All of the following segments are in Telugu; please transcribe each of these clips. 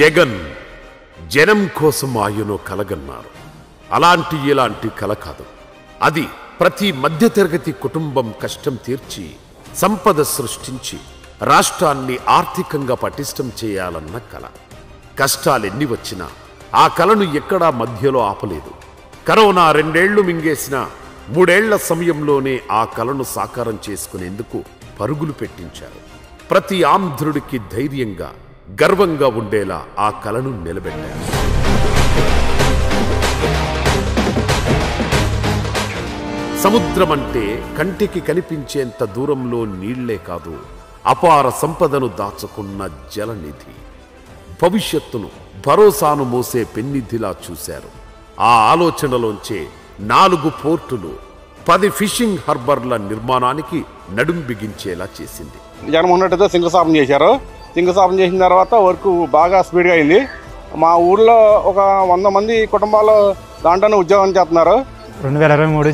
జగన్ జనం కోసం ఆయనో కలగన్నారు. అలాంటి ఇలాంటి కల కాదు. అది ప్రతి మధ్యతరగతి కుటుంబం కష్టం తీర్చి సంపద సృష్టించి రాష్ట్రాన్ని ఆర్థికంగా పటిష్టం చేయాలన్న కల. కష్టాలెన్ని వచ్చినా ఆ కలను ఎక్కడా మధ్యలో ఆపలేదు. కరోనా 2 ఏళ్లు మింగేసిన 3 ఏళ్ల సమయంలోనే ఆ కలను సాకారం చేసుకునేందుకు పరుగులు పెట్టించారు. ప్రతి ఆంధ్రుడికి ధైర్యంగా గర్వంగా ఉండేలా ఆ కలను నిలబెట్టారు. సముద్రం అంటే కంటికి కనిపించేంత దూరంలో నీళ్లే కాదు, అపార సంపదను దాచుకున్న జలనిధి. భవిష్యత్తును భరోసాను మోసే పెన్నిధిలా చూశారు. ఆ ఆలోచనలోంచే 4 పోర్టులు 10 ఫిషింగ్ హార్బర్ల నిర్మాణానికి నడుం బిగించేలా చేసింది. జగన్మోహన్ రెడ్డితో శంకుస్థాపన చేశారు. శంకుస్థాపన చేసిన తర్వాత వర్క్ బాగా స్పీడ్గా అయింది. మా ఊర్లో ఒక 100 మంది కుటుంబాలు దాంట్లోనే ఉద్యోగం చేస్తున్నారు. 2023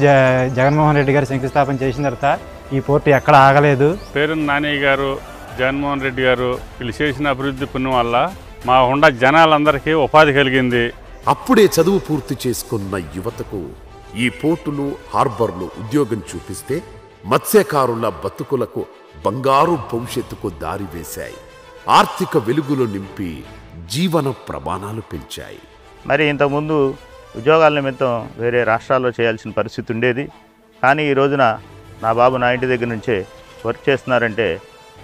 జగన్మోహన్ రెడ్డి గారు శంకుస్థాపన చేసిన తర్వాత ఈ పోర్టు ఎక్కడ ఆగలేదు. పేరు నాని గారు, జగన్మోహన్ రెడ్డి గారు వీళ్ళు చేసిన అభివృద్ధి పుణ్యం వల్ల మా ఉండ జనాలందరికీ ఉపాధి కలిగింది. అప్పుడే చదువు పూర్తి చేసుకున్న యువతకు ఈ పోర్టులు హార్బర్లు ఉద్యోగం చూపిస్తే మత్స్యకారుల బతుకులకు బంగారు భవిష్యత్తుకు దారి వేశాయి. ఆర్థిక వెలుగులు నింపి జీవన ప్రమాణాలు పెంచాయి. మరి ఇంతకుముందు ఉద్యోగాల నిమిత్తం వేరే రాష్ట్రాల్లో చేయాల్సిన పరిస్థితి ఉండేది. కానీ ఈ రోజున నా బాబు నా ఇంటి దగ్గర నుంచే వర్క్ చేస్తున్నారంటే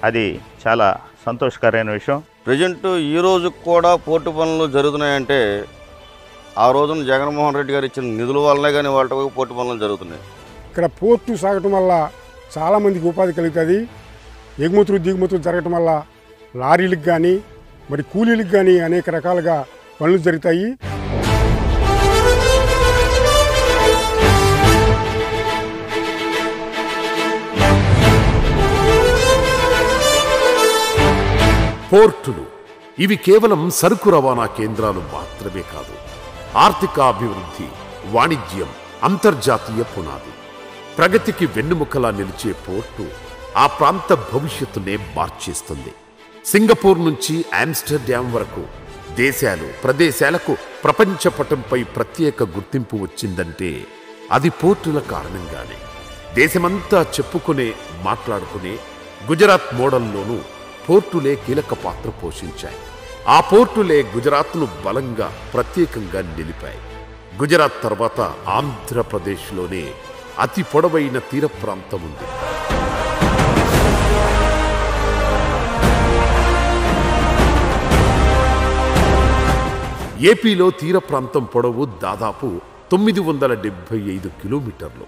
అది చాలా సంతోషకరమైన విషయం. ప్రజెంట్ ఈ రోజు కూడా పోర్టు పనులు జరుగుతున్నాయంటే ఆ రోజున జగన్మోహన్ రెడ్డి గారు ఇచ్చిన నిధుల వల్లనే కానీ వాళ్ళ పోర్టు పనులు జరుగుతున్నాయి. ఇక్కడ పోర్టు సాగటం వల్ల చాలామందికి ఉపాధి కలుగుతుంది. ఎగుమతులు దిగుమతులు జరగటం వల్ల లారీలకు కానీ మరి కూలీలకు కానీ అనేక రకాలుగా పనులు జరుగుతాయి. పోర్టులు ఇవి కేవలం సరుకు రవాణా కేంద్రాలు మాత్రమే కాదు. ఆర్థికాభివృద్ధి, వాణిజ్యం, అంతర్జాతీయ పునాది. ప్రగతికి వెన్నుముకలా నిలిచే పోర్టు ఆ ప్రాంత భవిష్యత్తునే మార్చేస్తుంది. సింగపూర్ నుంచి ఆమ్స్టర్డామ్ వరకు దేశాలు ప్రదేశాలకు ప్రపంచ పటంపై ప్రత్యేక గుర్తింపు వచ్చిందంటే అది పోర్టుల కారణంగానే. దేశమంతా చెప్పుకునే మాట్లాడుకునే గుజరాత్ మోడల్లోనూ పోర్టులే కీలక పాత్ర పోషించాయి. ఆ పోర్టులే గుజరాత్ను బలంగా ప్రత్యేకంగా నిలిపాయి. గుజరాత్ తర్వాత ఆంధ్రప్రదేశ్లోనే అతి పొడవైన తీర ప్రాంతం ఉంది. ఏపీలో తీర ప్రాంతం పొడవు దాదాపు 975 కిలోమీటర్లు.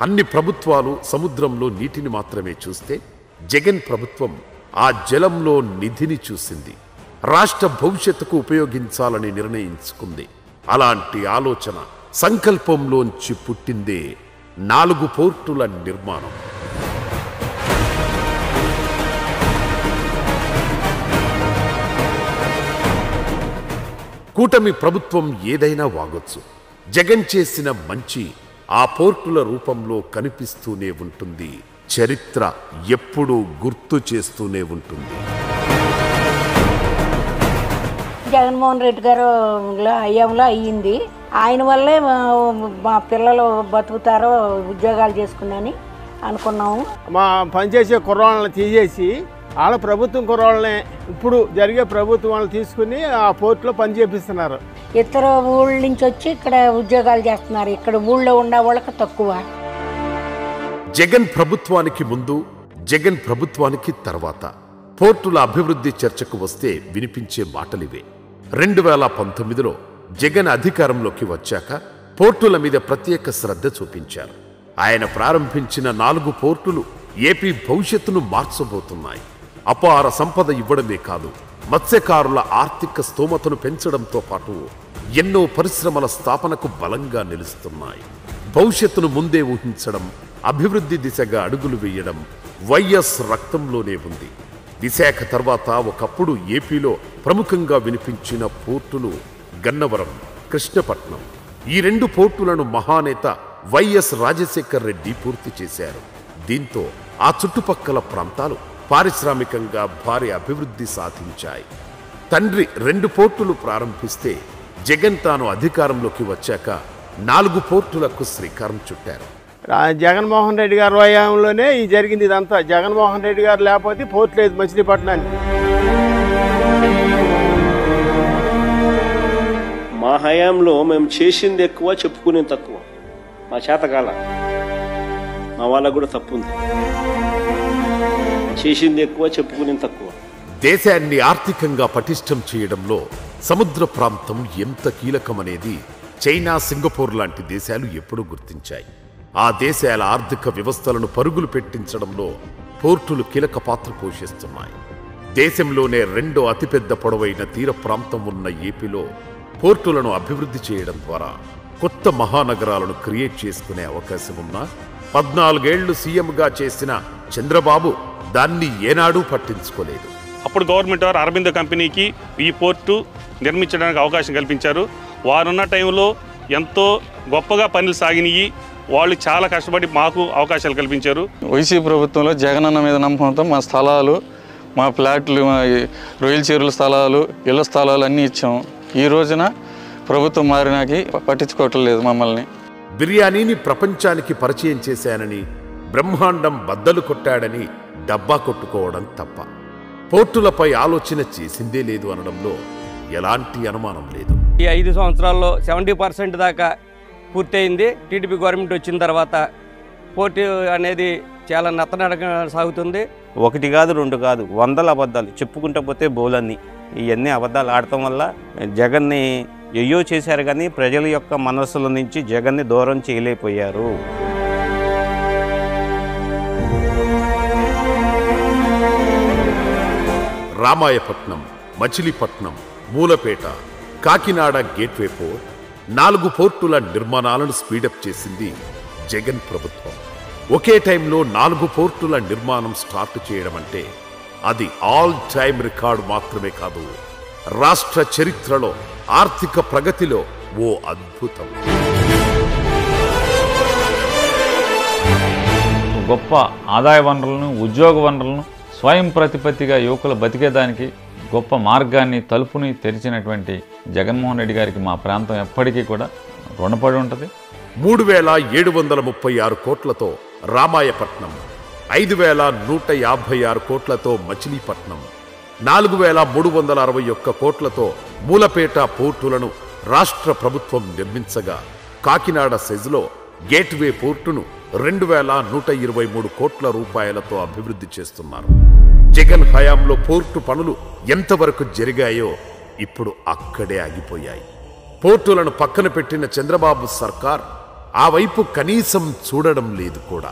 అన్ని ప్రభుత్వాలు సముద్రంలో నీటిని మాత్రమే చూస్తే జగన్ ప్రభుత్వం ఆ జలంలో నిధిని చూసింది. రాష్ట్ర భవిష్యత్తుకు ఉపయోగించాలని నిర్ణయించుకుంది. అలాంటి ఆలోచన సంకల్పంలోంచి పుట్టిందే 4 పోర్టుల నిర్మాణం. కూటమి ప్రభుత్వం ఏదైనా వాగొచ్చు. జగన్ చేసిన మంచి ఆ పోర్టుల రూపంలో కనిపిస్తూనే ఉంటుంది. చరిత్ర ఎప్పుడూ గుర్తు చేస్తూనే ఉంటుంది. జగన్మోహన్ రెడ్డి గారు హయాంలో అయ్యింది. ఆయన వల్లే మా పిల్లలు బతుకుతారో ఉద్యోగాలు చేసుకున్నాని అనుకున్నాము. మా పనిచేసే కుర్రాళ్ళని తీసేసి వాళ్ళ ప్రభుత్వం కుర్రాళ్ళని ఇప్పుడు జరిగే ప్రభుత్వం వాళ్ళని తీసుకుని ఆ పోర్టులో పని చేపిస్తున్నారు. ఇతర ఊళ్ళ నుంచి వచ్చి ఇక్కడ ఉద్యోగాలు చేస్తున్నారు. ఇక్కడ ఊళ్ళో ఉన్న వాళ్ళకి తక్కువ. జగన్ ప్రభుత్వానికి ముందు, జగన్ ప్రభుత్వానికి తర్వాత పోర్టుల అభివృద్ధి చర్చకు వస్తే వినిపించే మాటలివే. 2019లో జగన్ అధికారంలోకి వచ్చాక పోర్టుల మీద ప్రత్యేక శ్రద్ధ చూపించారు. ఆయన ప్రారంభించిన 4 పోర్టులు ఏపీ భవిష్యత్తును మార్చబోతున్నాయి. అపార సంపద ఇవ్వడమే కాదు, మత్స్యకారుల ఆర్థిక స్తోమతను పెంచడంతో పాటు ఎన్నో పరిశ్రమల స్థాపనకు బలంగా నిలుస్తున్నాయి. భవిష్యత్తును ముందే ఊహించడం, అభివృద్ధి దిశగా అడుగులు వేయడం వైఎస్ రక్తంలోనే ఉంది. విశాఖ తర్వాత ఒకప్పుడు ఏపీలో ప్రముఖంగా వినిపించిన పోర్టులు గన్నవరం, కృష్ణపట్నం. ఈ 2 పోర్టులను మహానేత వైఎస్ రాజశేఖర్ రెడ్డి పూర్తి చేశారు. దీంతో ఆ చుట్టుపక్కల ప్రాంతాలు పారిశ్రామికంగా భారీ అభివృద్ధి సాధించాయి. తండ్రి 2 పోర్టులు ప్రారంభిస్తే జగన్ తాను అధికారంలోకి వచ్చాక 4 పోర్టులకు శ్రీకారం చుట్టారు. జగన్మోహన్ రెడ్డి గారి హయాంలోనే ఈ జరిగింది ఇదంతా. జగన్మోహన్ రెడ్డి గారు లేకపోతే పోర్ట్ లేదు మచిలీపట్నానికి. మా హయాంలో మేము చేసింది ఎక్కువ, చెప్పుకునేది తక్కువ. మా చేతకాల, మా వాళ్ళకు కూడా తప్పు ఉంది. చేసింది ఎక్కువ, చెప్పుకునేది తక్కువ. దేశాన్ని ఆర్థికంగా పటిష్టం చేయడంలో సముద్ర ప్రాంతం ఎంత కీలకమనేది చైనా, సింగపూర్ లాంటి దేశాలు ఎప్పుడూ గుర్తించాయి. ఆ దేశాల ఆర్థిక వ్యవస్థలను పరుగులు పెట్టించడంలో పోర్టులు కీలక పాత్ర పోషిస్తున్నాయి. దేశంలోనే 2వ అతిపెద్ద పొడవైన తీర ప్రాంతం ఉన్న ఏపీలో పోర్టులను అభివృద్ధి చేయడం ద్వారా కొత్త మహానగరాలను క్రియేట్ చేసుకునే అవకాశం ఉన్నా 14 ఏళ్లు సీఎంగా చేసిన చంద్రబాబు దాన్ని ఏనాడూ పట్టించుకోలేదు. అప్పుడు గవర్నమెంట్ వారు అరబిందో కంపెనీకి ఈ పోర్టు నిర్మించడానికి అవకాశం కల్పించారు. వారున్న టైంలో ఎంతో గొప్పగా పనులు సాగినాయి. వాళ్ళు చాలా కష్టపడి మాకు అవకాశాలు కల్పించారు. వైసీపీ ప్రభుత్వంలో జగనన్న మీద నమ్మకంతో మా స్థలాలు, మా ఫ్లాట్లు, మా రొయ్యల చెరువుల స్థలాలు, ఇళ్ల స్థలాలు అన్నీ ఇచ్చాము. ఈ రోజున ప్రభుత్వం మారినాకి పట్టించుకోవట్లేదు మమ్మల్ని. బిర్యానీని ప్రపంచానికి పరిచయం చేశానని, బ్రహ్మాండం బద్దలు కొట్టాడని డబ్బా కొట్టుకోవడం తప్ప పోర్టులపై ఆలోచన చేసిందే లేదు అనడంలో ఎలాంటి అనుమానం లేదు. ఈ 5 సంవత్సరాల్లో 70% దాకా పూర్తయింది. టీడీపీ గవర్నమెంట్ వచ్చిన తర్వాత పోర్టు అనేది చాలా నత్తనడక సాగుతుంది. 1 కాదు 2 కాదు 100 అబద్ధాలు చెప్పుకుంటూ పోతే బోలన్నీ. ఇవన్నీ అబద్ధాలు ఆడటం వల్ల జగన్ని ఎయ్యో చేశారు, కానీ ప్రజల యొక్క మనస్సుల నుంచి జగన్ని దూరం చేయలేకపోయారు. రామాయపట్నం, మచిలీపట్నం, మూలపేట, కాకినాడ గేట్వే పోర్ట్, 4 పోర్టుల నిర్మాణాలను స్పీడప్ చేసింది జగన్ ప్రభుత్వం. ఒకే టైంలో 4 పోర్టుల నిర్మాణం స్టార్ట్ చేయడం అంటే అది ఆల్ టైమ్ రికార్డు మాత్రమే కాదు, రాష్ట్ర చరిత్రలో ఆర్థిక ప్రగతిలో ఓ అద్భుతం. గొప్ప ఆదాయ వనరులను, ఉద్యోగ వనరులను స్వయం ప్రతిపత్తిగా యువకులు బతికేదానికి గొప్ప మార్గాన్ని, తలుపుని తెరిచినటువంటి జగన్మోహన్ రెడ్డి గారికి మా ప్రాంతం ఎప్పటికీ కూడా రుణపడి ఉంటుంది. 3,736 కోట్లతో రామాయపట్నం, 5,156 కోట్లతో మచిలీపట్నం, 4,361 కోట్లతో మూలపేట పోర్టులను రాష్ట్ర ప్రభుత్వం నిర్మించగా, కాకినాడ సెజ్లో గేట్వే పోర్టును 2,123 కోట్ల రూపాయలతో అభివృద్ధి చేస్తున్నారు. జగన్ హయాంలో పోర్టు పనులు ఎంతవరకు జరిగాయో ఇప్పుడు అక్కడే ఆగిపోయాయి. పోర్టులను పక్కన పెట్టిన చంద్రబాబు సర్కార్ ఆ వైపు కనీసం చూడడం లేదు కూడా.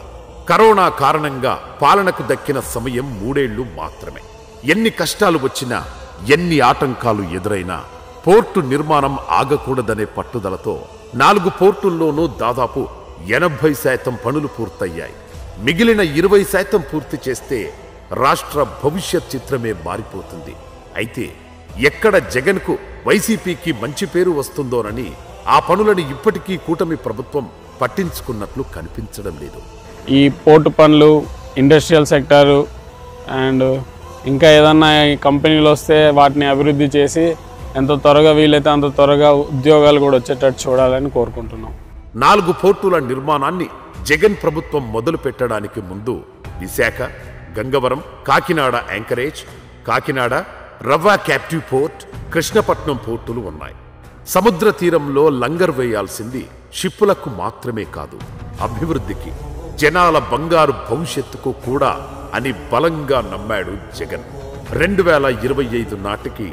కరోనా కారణంగా పాలనకు దక్కిన సమయం 3 ఏళ్లు మాత్రమే. ఎన్ని కష్టాలు వచ్చినా, ఎన్ని ఆటంకాలు ఎదురైనా పోర్టు నిర్మాణం ఆగకూడదనే పట్టుదలతో 4 పోర్టుల్లోనూ దాదాపు 80% పనులు పూర్తయ్యాయి. మిగిలిన 20% పూర్తి చేస్తే రాష్ట్ర భవిష్యత్ చిత్రమే మారిపోతుంది. అయితే ఎక్కడ జగన్కు, వైసీపీకి మంచి పేరు వస్తుందోనని ఆ పనులను ఇప్పటికీ కూటమి ప్రభుత్వం పట్టించుకున్నట్లు కనిపించడం లేదు. ఈ పోర్టు పనులు, ఇండస్ట్రియల్ సెక్టారు అండ్ ఇంకా ఏదన్నా కంపెనీలు వస్తే వాటిని అభివృద్ధి చేసి ఎంత త్వరగా వీలైతే అంత త్వరగా ఉద్యోగాలు కూడా వచ్చేటట్టు చూడాలని కోరుకుంటున్నాం. 4 పోర్టుల నిర్మాణాన్ని జగన్ ప్రభుత్వం మొదలు పెట్టడానికి ముందు విశాఖ, గంగవరం, కాకినాడ యాంకరేజ్, కాకినాడ రవ్వ క్యాప్టివ్ పోర్ట్, కృష్ణపట్నం పోర్టులు ఉన్నాయి. సముద్ర తీరంలో లంగర్ వేయాల్సింది షిప్పులకు మాత్రమే కాదు, అభివృద్ధికి, జనాల బంగారు భవిష్యత్తుకు కూడా అని బలంగా నమ్మాడు జగన్. 2025 నాటికి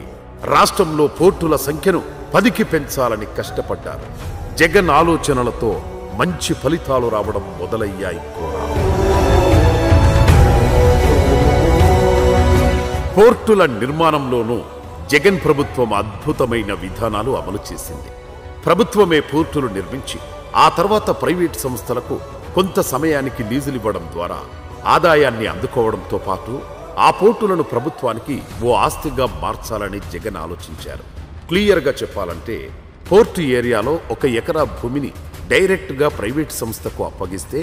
రాష్ట్రంలో పోర్టుల సంఖ్యను 10కి పెంచాలని కష్టపడ్డారు. జగన్ ఆలోచనలతో మంచి ఫలితాలు రావడం మొదలయ్యాయి కూడా. పోర్టుల నిర్మాణంలోనూ జగన్ ప్రభుత్వం అద్భుతమైన విధానాలు అమలు చేసింది. ప్రభుత్వమే పోర్టులు నిర్మించి ఆ తర్వాత ప్రైవేట్ సంస్థలకు కొంత సమయానికి లీజులివ్వడం ద్వారా ఆదాయాన్ని అందుకోవడంతో పాటు ఆ పోర్టులను ప్రభుత్వానికి ఓ ఆస్తిగా మార్చాలని జగన్ ఆలోచించారు. క్లియర్గా చెప్పాలంటే పోర్టు ఏరియాలో 1 ఎకరా భూమిని డైరెక్ట్గా ప్రైవేట్ సంస్థకు అప్పగిస్తే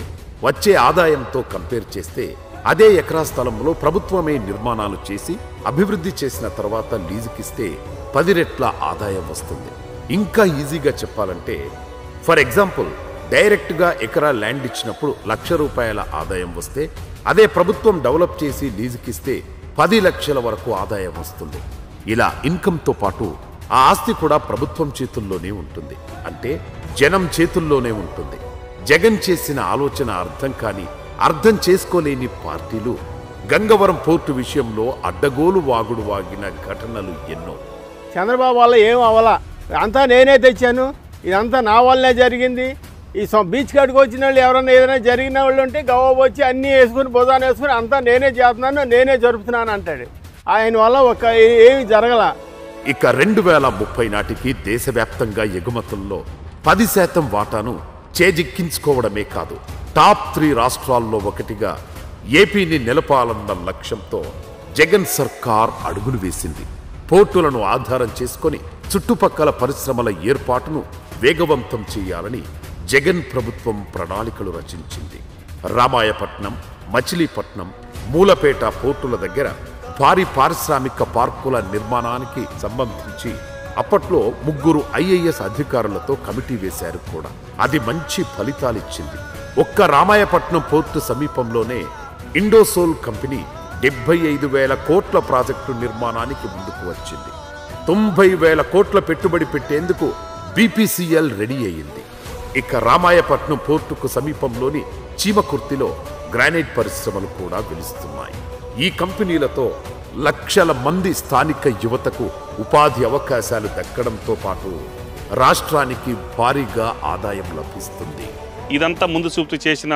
వచ్చే ఆదాయంతో కంపేర్ చేస్తే అదే ఎకరా స్థలంలో ప్రభుత్వమే నిర్మాణాలు చేసి అభివృద్ధి చేసిన తర్వాత లీజుకిస్తే 10 రెట్ల ఆదాయం వస్తుంది. ఇంకా ఈజీగా చెప్పాలంటే ఫర్ ఎగ్జాంపుల్ డైరెక్ట్గా ఎకరా ల్యాండ్ ఇచ్చినప్పుడు ₹1,00,000 ఆదాయం వస్తే అదే ప్రభుత్వం డెవలప్ చేసి లీజుకిస్తే 10 లక్షల వరకు ఆదాయం వస్తుంది. ఇలా ఇన్కంతో పాటు ఆ ఆస్తి కూడా ప్రభుత్వం చేతుల్లోనే ఉంటుంది, అంటే జనం చేతుల్లోనే ఉంటుంది. జగన్ చేసిన ఆలోచన అర్థం చేసుకోలేని పార్టీలు గంగవరం పోర్టు విషయంలో అడ్డగోలు వాగుడు వాగిన ఘటనలు ఎన్నో. చంద్రబాబు వల్ల ఏం అవ్వాలా, అంతా నేనే తెచ్చాను, ఇదంతా నా వల్లే జరిగింది. ఈ బీచ్ కాడికి వచ్చిన వాళ్ళు ఎవరైనా ఏదైనా జరిగిన వాళ్ళు ఉంటే గవ్వ వచ్చి అన్నీ వేసుకుని బుధాన్ని వేసుకుని అంతా నేనే చేస్తున్నాను, నేనే జరుపుతున్నాను అంటాడు. ఆయన వల్ల ఏమి జరగల. ఇక 2030 నాటికి దేశవ్యాప్తంగా ఎగుమతుల్లో 10% వాటాను చేజిక్కించుకోవడమే కాదు, టాప్ 3 రాష్ట్రాల్లో ఒకటిగా ఏపీని నిలపాలన్న లక్ష్యంతో జగన్ సర్కార్ అడుగులు వేసింది. పోర్టులను ఆధారం చేసుకొని చుట్టుపక్కల పరిశ్రమల ఏర్పాటును వేగవంతం చేయాలని జగన్ ప్రభుత్వం ప్రణాళికలు రచించింది. రామాయపట్నం, మచిలీపట్నం, మూలపేట పోర్టుల దగ్గర భారీ పారిశ్రామిక పార్కుల నిర్మాణానికి సంబంధించి అప్పట్లో 3 IAS అధికారులతో కమిటీ వేశారు కూడా. అది మంచి ఫలితాలిచ్చింది. ఒక్క రామాయపట్నం పోర్టు సమీపంలోనే ఇండోసోల్ కంపెనీ 75,000 కోట్ల ప్రాజెక్టు నిర్మాణానికి ముందుకు వచ్చింది. 90,000 కోట్ల పెట్టుబడి పెట్టేందుకు BPCL రెడీ అయింది. ఇక రామాయపట్నం పోర్టుకు సమీపంలోని చీమకుర్తిలో గ్రానైట్ పరిశ్రమలు కూడా వెలుస్తున్నాయి. ఈ కంపెనీలతో లక్షల మంది స్థానిక యువతకు ఉపాధి అవకాశాలు దక్కడంతో పాటు రాష్ట్రానికి భారీగా ఆదాయం లభిస్తుంది. ఇదంతా ముందు చూపుతూ చేసిన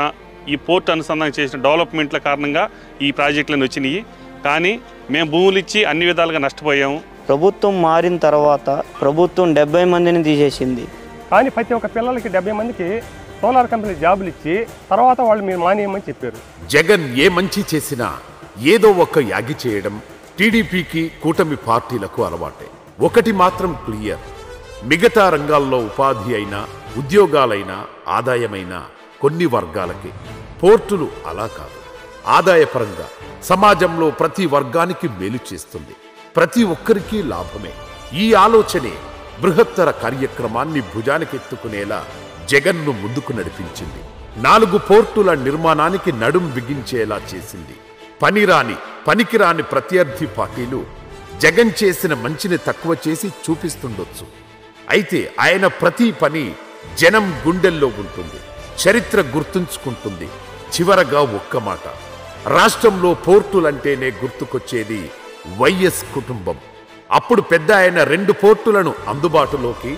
ఈ పోర్టు అనుసంధానం చేసిన డెవలప్మెంట్ల కారణంగా ఈ ప్రాజెక్టులను వచ్చినాయి. కానీ మేము భూములు ఇచ్చి అన్ని విధాలుగా నష్టపోయాము. ప్రభుత్వం మారిన తర్వాత ప్రభుత్వం 70 మందిని తీసేసింది. కానీ ప్రతి ఒక్క పిల్లలకి 70 మందికి సోలార్ కంపెనీ జాబులు ఇచ్చి తర్వాత వాళ్ళు మీరు మానేయమని చెప్పారు. జగన్ ఏ మంచి చేసినా ఏదో ఒక యాగి చేయడం టీడీపీకి, కూటమి పార్టీలకు అలవాటే. ఒకటి మాత్రం క్లియర్, మిగతా రంగాల్లో ఉపాధి అయినా, ఉద్యోగాలైనా, ఆదాయమైనా కొన్ని వర్గాలకి. పోర్టులు అలా కాదు. ఆదాయపరంగా సమాజంలో ప్రతి వర్గానికి మేలు చేస్తుంది, ప్రతి ఒక్కరికి లాభమే. ఈ ఆలోచనే బృహత్తర కార్యక్రమాన్ని భుజానికెత్తుకునేలా జగన్ను ముందుకు నడిపించింది. 4 పోర్టుల నిర్మాణానికి నడుం బిగించేలా చేసింది. పనికిరాని ప్రత్యర్థి పార్టీలు జగన్ చేసిన మంచిని తక్కువ చేసి చూపిస్తుండొచ్చు. అయితే ఆయన ప్రతి పని జనం గుండెల్లో ఉంటుంది, చరిత్ర గుర్తుంచుకుంటుంది. చివరగా ఒక్క మాట, రాష్ట్రంలో పోర్టులంటేనే గుర్తుకొచ్చేది వైఎస్ కుటుంబం. అప్పుడు పెద్ద ఆయన 2 పోర్టులను అందుబాటులోకి,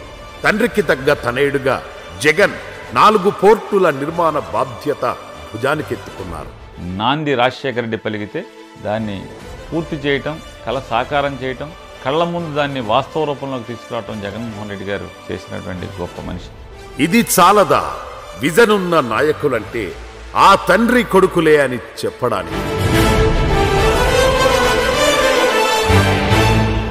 తండ్రికి తగ్గ తనయుడుగా జగన్ 4 పోర్టుల నిర్మాణ బాధ్యత భుజానికెత్తుకున్నారు. నాంది రాజశేఖర రెడ్డి పలికితే దాన్ని పూర్తి చేయటం, కళ సాకారం చేయటం, కళ్ళ ముందు దాన్ని వాస్తవ రూపంలోకి తీసుకురావటం జగన్మోహన్ రెడ్డి గారు చేసినటువంటి గొప్ప మనిషి. ఇది చాలదా విజన్ ఉన్న నాయకులంటే ఆ తండ్రి కొడుకులే అని చెప్పడానికి?